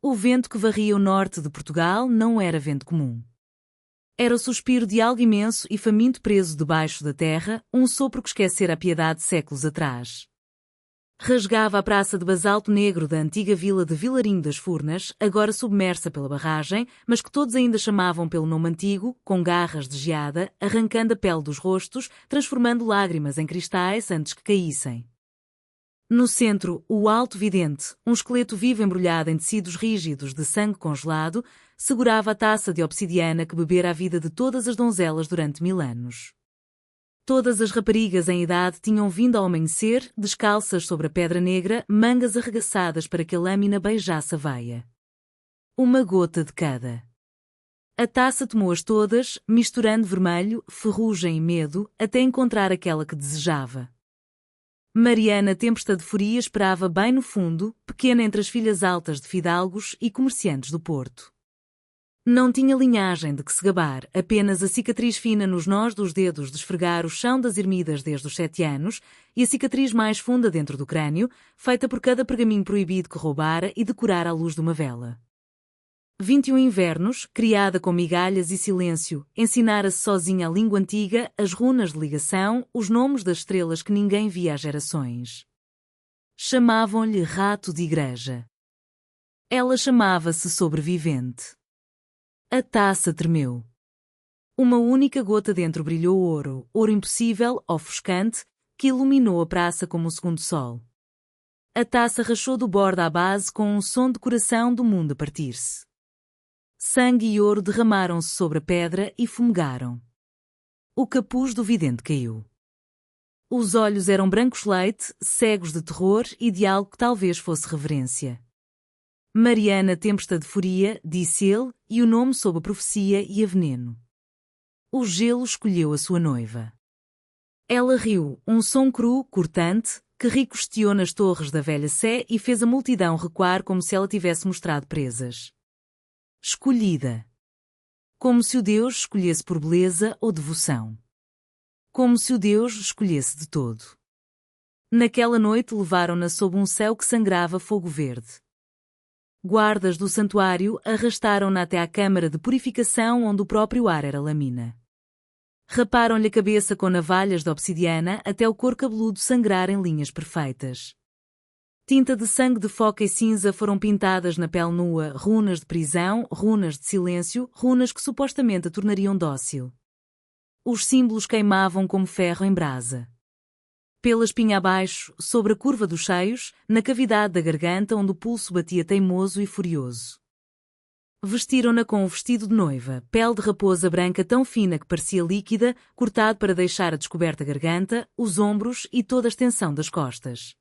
O vento que varria o norte de Portugal não era vento comum. Era o suspiro de algo imenso e faminto preso debaixo da terra, um sopro que esquecera a piedade séculos atrás. Rasgava a praça de basalto negro da antiga vila de Vilarinho das Furnas, agora submersa pela barragem, mas que todos ainda chamavam pelo nome antigo, com garras de geada, arrancando a pele dos rostos, transformando lágrimas em cristais antes que caíssem. No centro, o Alto Vidente, um esqueleto vivo embrulhado em tecidos rígidos de sangue congelado, segurava a taça de obsidiana que bebera a vida de todas as donzelas durante 1000 anos. Todas as raparigas em idade tinham vindo ao amanhecer, descalças sobre a pedra negra, mangas arregaçadas para que a lâmina beijasse a veia. Uma gota de cada. A taça tomou-as todas, misturando vermelho, ferrugem e medo, até encontrar aquela que desejava. Mariana Tempesta de Foria esperava bem no fundo, pequena entre as filhas altas de fidalgos e comerciantes do Porto. Não tinha linhagem de que se gabar, apenas a cicatriz fina nos nós dos dedos de esfregar o chão das ermidas desde os 7 anos e a cicatriz mais funda dentro do crânio, feita por cada pergaminho proibido que roubara e decorara à luz de uma vela. 21 invernos, criada com migalhas e silêncio, ensinara-se sozinha a língua antiga, as runas de ligação, os nomes das estrelas que ninguém via há gerações. Chamavam-lhe rato de igreja. Ela chamava-se sobrevivente. A taça tremeu. Uma única gota dentro brilhou ouro, ouro impossível, ofuscante, que iluminou a praça como o segundo sol. A taça rachou do bordo à base com um som de coração do mundo a partir-se. Sangue e ouro derramaram-se sobre a pedra e fumegaram. O capuz do vidente caiu. Os olhos eram brancos leite, cegos de terror e de algo que talvez fosse reverência. Mariana Tempesta de Foria, disse ele, e o nome sob a profecia e a veneno. O gelo escolheu a sua noiva. Ela riu, um som cru, cortante, que ricocheteou nas torres da velha Sé e fez a multidão recuar como se ela tivesse mostrado presas. Escolhida. Como se o Deus escolhesse por beleza ou devoção. Como se o Deus escolhesse de todo. Naquela noite levaram-na sob um céu que sangrava fogo verde. Guardas do santuário arrastaram-na até à câmara de purificação onde o próprio ar era lamina. Raparam-lhe a cabeça com navalhas de obsidiana até o couro cabeludo sangrar em linhas perfeitas. Tinta de sangue de foca e cinza foram pintadas na pele nua, runas de prisão, runas de silêncio, runas que supostamente a tornariam dócil. Os símbolos queimavam como ferro em brasa. Pela espinha abaixo, sobre a curva dos seios, na cavidade da garganta onde o pulso batia teimoso e furioso. Vestiram-na com o vestido de noiva, pele de raposa branca tão fina que parecia líquida, cortado para deixar a descoberta a garganta, os ombros e toda a extensão das costas.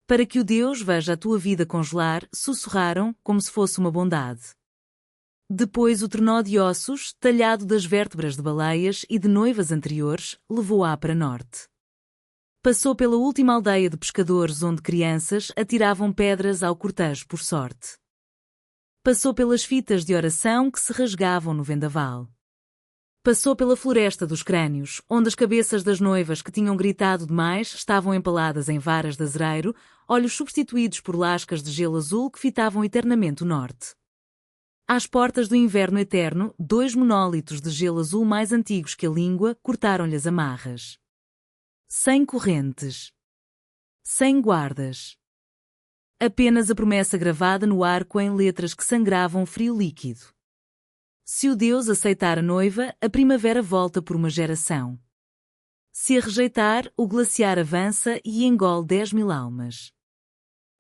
Para que o Deus veja a tua vida congelar, sussurraram, como se fosse uma bondade. Depois o trenó de ossos, talhado das vértebras de baleias e de noivas anteriores, levou-a para norte. Passou pela última aldeia de pescadores onde crianças atiravam pedras ao cortejo por sorte. Passou pelas fitas de oração que se rasgavam no vendaval. Passou pela floresta dos crânios, onde as cabeças das noivas que tinham gritado demais estavam empaladas em varas de azereiro, olhos substituídos por lascas de gelo azul que fitavam eternamente o norte. Às portas do inverno eterno, 2 monólitos de gelo azul mais antigos que a língua cortaram-lhe as amarras. 100 correntes. 100 guardas. Apenas a promessa gravada no arco em letras que sangravam frio líquido. Se o Deus aceitar a noiva, a primavera volta por uma geração. Se a rejeitar, o glaciar avança e engole 10.000 almas.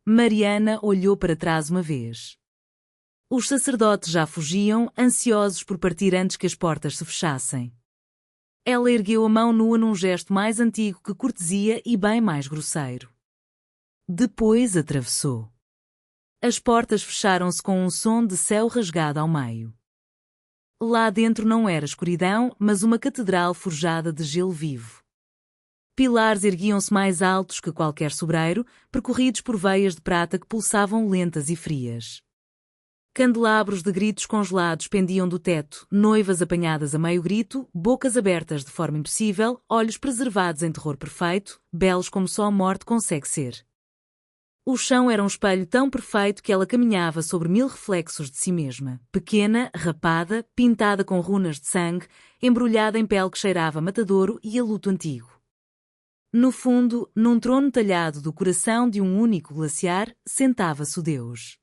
Mariana olhou para trás uma vez. Os sacerdotes já fugiam, ansiosos por partir antes que as portas se fechassem. Ela ergueu a mão nua num gesto mais antigo que cortesia e bem mais grosseiro. Depois atravessou. As portas fecharam-se com um som de céu rasgado ao meio. Lá dentro não era escuridão, mas uma catedral forjada de gelo vivo. Pilares erguiam-se mais altos que qualquer sobreiro, percorridos por veias de prata que pulsavam lentas e frias. Candelabros de gritos congelados pendiam do teto, noivas apanhadas a meio grito, bocas abertas de forma impossível, olhos preservados em terror perfeito, belos como só a morte consegue ser. O chão era um espelho tão perfeito que ela caminhava sobre 1000 reflexos de si mesma, pequena, rapada, pintada com runas de sangue, embrulhada em pele que cheirava a matadouro e a luto antigo. No fundo, num trono talhado do coração de um único glaciar, sentava-se o Deus.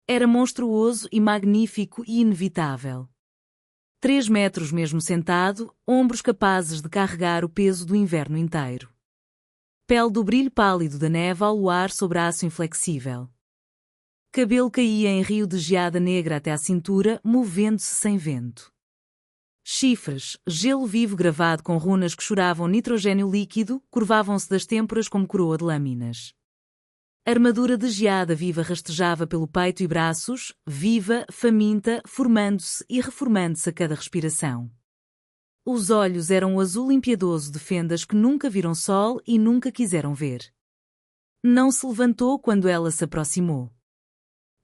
Era monstruoso e magnífico e inevitável. 3 metros mesmo sentado, ombros capazes de carregar o peso do inverno inteiro. Pele do brilho pálido da neve ao luar sobre aço inflexível. Cabelo caía em rio de geada negra até à cintura, movendo-se sem vento. Chifres, gelo vivo gravado com runas que choravam nitrogênio líquido, curvavam-se das têmporas como coroa de lâminas. A armadura de geada viva rastejava pelo peito e braços, viva, faminta, formando-se e reformando-se a cada respiração. Os olhos eram o azul impiedoso de fendas que nunca viram sol e nunca quiseram ver. Não se levantou quando ela se aproximou.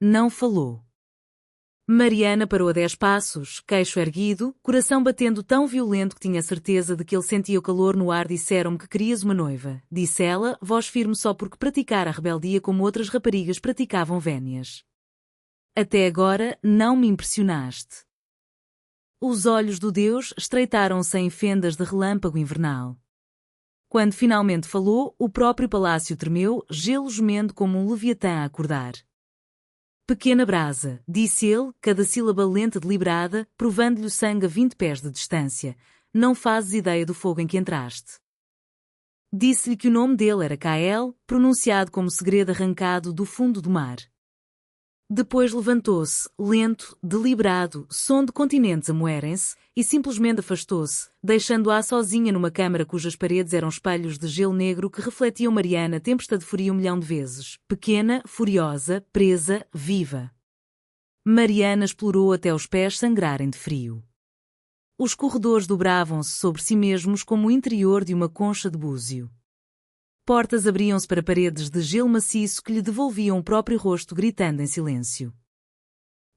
Não falou. Mariana parou a 10 passos, queixo erguido, coração batendo tão violento que tinha certeza de que ele sentia o calor no ar. Disseram-me que querias uma noiva, disse ela, voz firme só porque praticara a rebeldia como outras raparigas praticavam vénias. Até agora, não me impressionaste. Os olhos do Deus estreitaram-se em fendas de relâmpago invernal. Quando finalmente falou, o próprio palácio tremeu, gelo gemendo como um leviatã a acordar. Pequena brasa, disse ele, cada sílaba lenta deliberada, provando-lhe o sangue a 20 pés de distância. Não fazes ideia do fogo em que entraste. Disse-lhe que o nome dele era Kael, pronunciado como segredo arrancado do fundo do mar. Depois levantou-se, lento, deliberado, som de continentes a moerem-se, e simplesmente afastou-se, deixando-a sozinha numa câmara cujas paredes eram espelhos de gelo negro que refletiam Mariana tempestadeforia 1.000.000 de vezes, pequena, furiosa, presa, viva. Mariana explorou até os pés sangrarem de frio. Os corredores dobravam-se sobre si mesmos como o interior de uma concha de búzio. Portas abriam-se para paredes de gelo maciço que lhe devolviam o próprio rosto gritando em silêncio.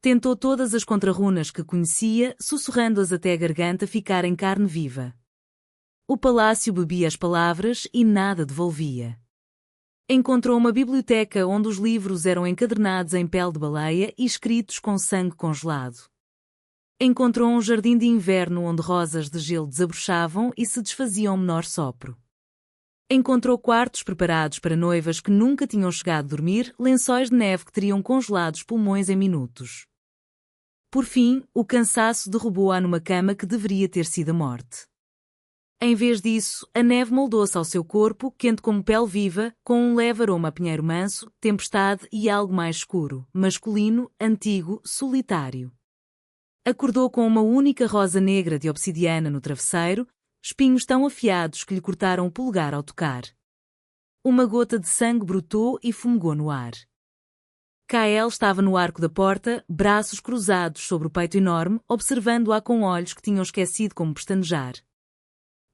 Tentou todas as contrarrunas que conhecia, sussurrando-as até a garganta ficar em carne viva. O palácio bebia as palavras e nada devolvia. Encontrou uma biblioteca onde os livros eram encadernados em pele de baleia e escritos com sangue congelado. Encontrou um jardim de inverno onde rosas de gelo desabrochavam e se desfaziam ao menor sopro. Encontrou quartos preparados para noivas que nunca tinham chegado a dormir, lençóis de neve que teriam congelado os pulmões em minutos. Por fim, o cansaço derrubou-a numa cama que deveria ter sido a morte. Em vez disso, a neve moldou-se ao seu corpo, quente como pele viva, com um leve aroma a pinheiro manso, tempestade e algo mais escuro, masculino, antigo, solitário. Acordou com uma única rosa negra de obsidiana no travesseiro, espinhos tão afiados que lhe cortaram o polegar ao tocar. Uma gota de sangue brotou e fumegou no ar. Kael estava no arco da porta, braços cruzados sobre o peito enorme, observando-a com olhos que tinham esquecido como pestanejar.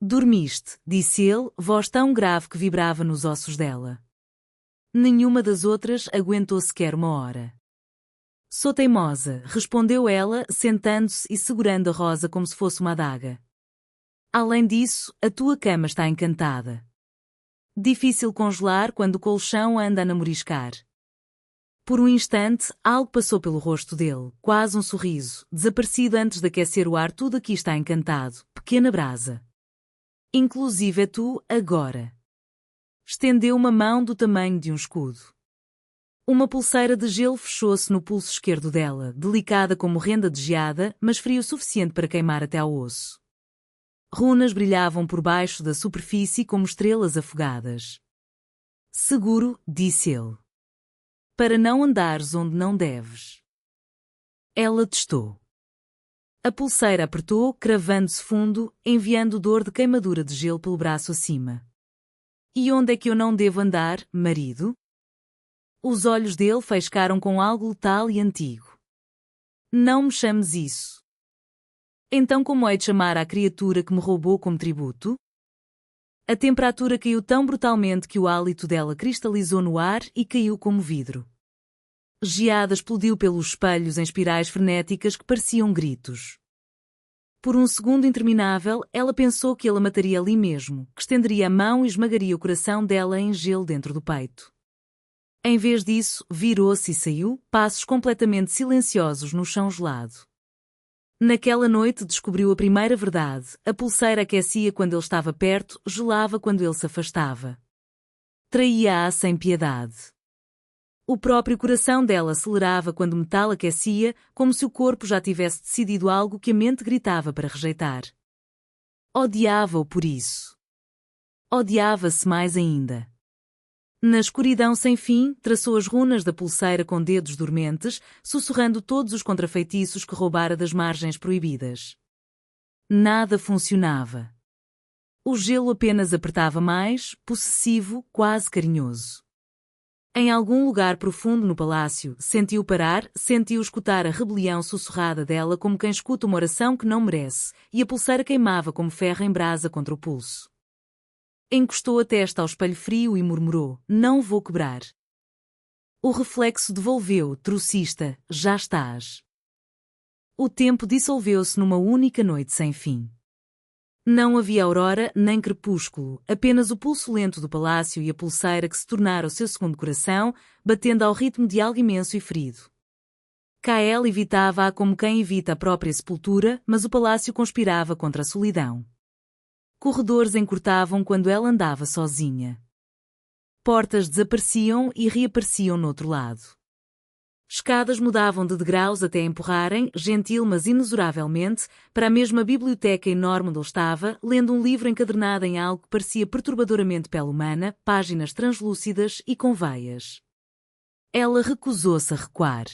Dormiste, disse ele, voz tão grave que vibrava nos ossos dela. Nenhuma das outras aguentou sequer uma hora. Sou teimosa, respondeu ela, sentando-se e segurando a rosa como se fosse uma adaga. Além disso, a tua cama está encantada. Difícil congelar quando o colchão anda a namoriscar. Por um instante, algo passou pelo rosto dele, quase um sorriso, desaparecido antes de aquecer o ar. Tudo aqui está encantado, pequena brasa. Inclusive tu, agora. Estendeu uma mão do tamanho de um escudo. Uma pulseira de gelo fechou-se no pulso esquerdo dela, delicada como renda de geada, mas fria o suficiente para queimar até ao osso. Runas brilhavam por baixo da superfície como estrelas afogadas. Seguro, disse ele. Para não andares onde não deves. Ela testou. A pulseira apertou, cravando-se fundo, enviando dor de queimadura de gelo pelo braço acima. E onde é que eu não devo andar, marido? Os olhos dele faiscaram com algo letal e antigo. Não me chames isso. Então como hei de chamar a criatura que me roubou como tributo? A temperatura caiu tão brutalmente que o hálito dela cristalizou no ar e caiu como vidro. Geada explodiu pelos espelhos em espirais frenéticas que pareciam gritos. Por um segundo interminável, ela pensou que ele a mataria ali mesmo, que estenderia a mão e esmagaria o coração dela em gelo dentro do peito. Em vez disso, virou-se e saiu, passos completamente silenciosos no chão gelado. Naquela noite descobriu a primeira verdade: a pulseira aquecia quando ele estava perto, gelava quando ele se afastava. Traía-a sem piedade. O próprio coração dela acelerava quando o metal aquecia, como se o corpo já tivesse decidido algo que a mente gritava para rejeitar. Odiava-o por isso. Odiava-se mais ainda. Na escuridão sem fim, traçou as runas da pulseira com dedos dormentes, sussurrando todos os contrafeitiços que roubara das margens proibidas. Nada funcionava. O gelo apenas apertava mais, possessivo, quase carinhoso. Em algum lugar profundo no palácio, sentiu parar, sentiu escutar a rebelião sussurrada dela como quem escuta uma oração que não merece, e a pulseira queimava como ferro em brasa contra o pulso. Encostou a testa ao espelho frio e murmurou: "Não vou quebrar." O reflexo devolveu: "Trocista, já estás." O tempo dissolveu-se numa única noite sem fim. Não havia aurora nem crepúsculo, apenas o pulso lento do palácio e a pulseira que se tornara o seu segundo coração, batendo ao ritmo de algo imenso e ferido. Kael evitava-a como quem evita a própria sepultura, mas o palácio conspirava contra a solidão. Corredores encurtavam quando ela andava sozinha. Portas desapareciam e reapareciam no outro lado. Escadas mudavam de degraus até empurrarem, gentil mas inexoravelmente, para a mesma biblioteca enorme onde ele estava, lendo um livro encadernado em algo que parecia perturbadoramente pele humana, páginas translúcidas e com veias. Ela recusou-se a recuar.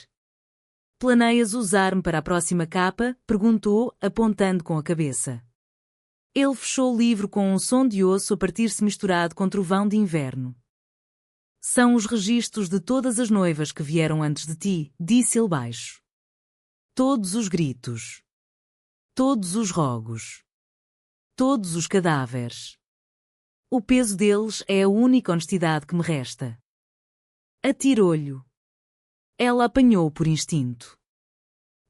"Planeias usar-me para a próxima capa?" perguntou, apontando com a cabeça. Ele fechou o livro com um som de osso a partir-se misturado com trovão de inverno. "São os registros de todas as noivas que vieram antes de ti", disse ele baixo. "Todos os gritos. Todos os rogos. Todos os cadáveres. O peso deles é a única honestidade que me resta." Atirou-lhe. Ela apanhou por instinto.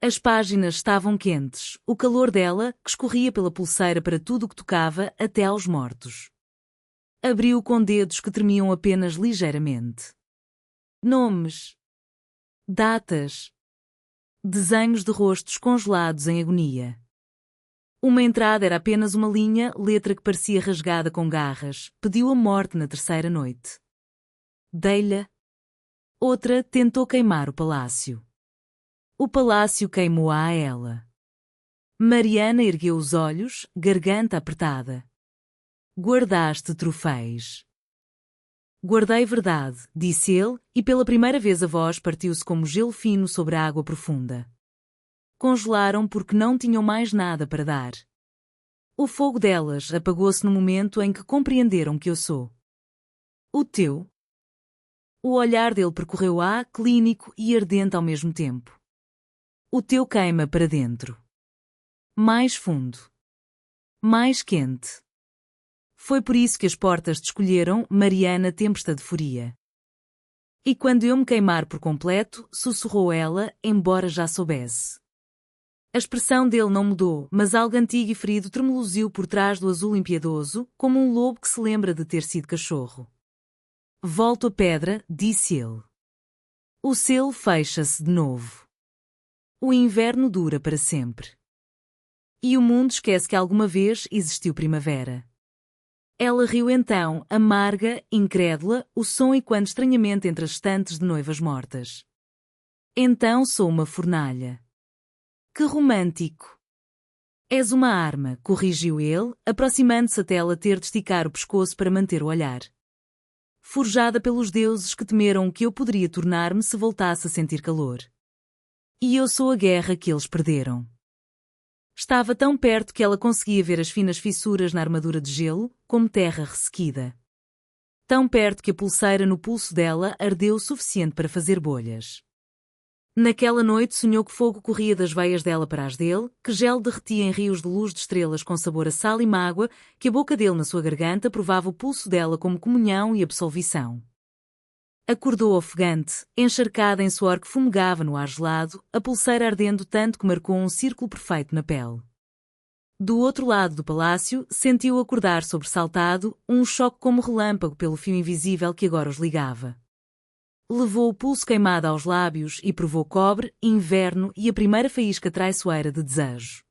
As páginas estavam quentes, o calor dela, que escorria pela pulseira para tudo o que tocava, até aos mortos. Abriu com dedos que tremiam apenas ligeiramente. Nomes. Datas. Desenhos de rostos congelados em agonia. Uma entrada era apenas uma linha, letra que parecia rasgada com garras. Pediu a morte na terceira noite. Dei-lhe. Outra tentou queimar o palácio. O palácio queimou-a a ela. Mariana ergueu os olhos, garganta apertada. "Guardaste troféus." "Guardei verdade", disse ele, e pela primeira vez a voz partiu-se como gelo fino sobre a água profunda. Congelaram porque não tinham mais nada para dar. O fogo delas apagou-se no momento em que compreenderam que eu sou. "O teu?" O olhar dele percorreu-a, clínico e ardente ao mesmo tempo. "O teu queima para dentro. Mais fundo. Mais quente." Foi por isso que as portas te escolheram, Mariana Tempesta de Furia. "E quando eu me queimar por completo", sussurrou ela, embora já soubesse. A expressão dele não mudou, mas algo antigo e ferido tremeluziu por trás do azul impiedoso, como um lobo que se lembra de ter sido cachorro. "Volto a pedra", disse ele. "O selo fecha-se de novo. O inverno dura para sempre. E o mundo esquece que alguma vez existiu primavera." Ela riu então, amarga, incrédula, o som ecoando estranhamente entre as estantes de noivas mortas. "Então sou uma fornalha." "Que romântico." "És uma arma", corrigiu ele, aproximando-se até ela ter de esticar o pescoço para manter o olhar. "Forjada pelos deuses que temeram que eu poderia tornar-me se voltasse a sentir calor. E eu sou a guerra que eles perderam." Estava tão perto que ela conseguia ver as finas fissuras na armadura de gelo, como terra ressequida. Tão perto que a pulseira no pulso dela ardeu o suficiente para fazer bolhas. Naquela noite sonhou que fogo corria das veias dela para as dele, que gelo derretia em rios de luz de estrelas com sabor a sal e mágoa, que a boca dele na sua garganta provava o pulso dela como comunhão e absolvição. Acordou ofegante, encharcada em suor que fumegava no ar gelado, a pulseira ardendo tanto que marcou um círculo perfeito na pele. Do outro lado do palácio, sentiu acordar sobressaltado, um choque como relâmpago pelo fio invisível que agora os ligava. Levou o pulso queimado aos lábios e provou cobre, inverno e a primeira faísca traiçoeira de desejo.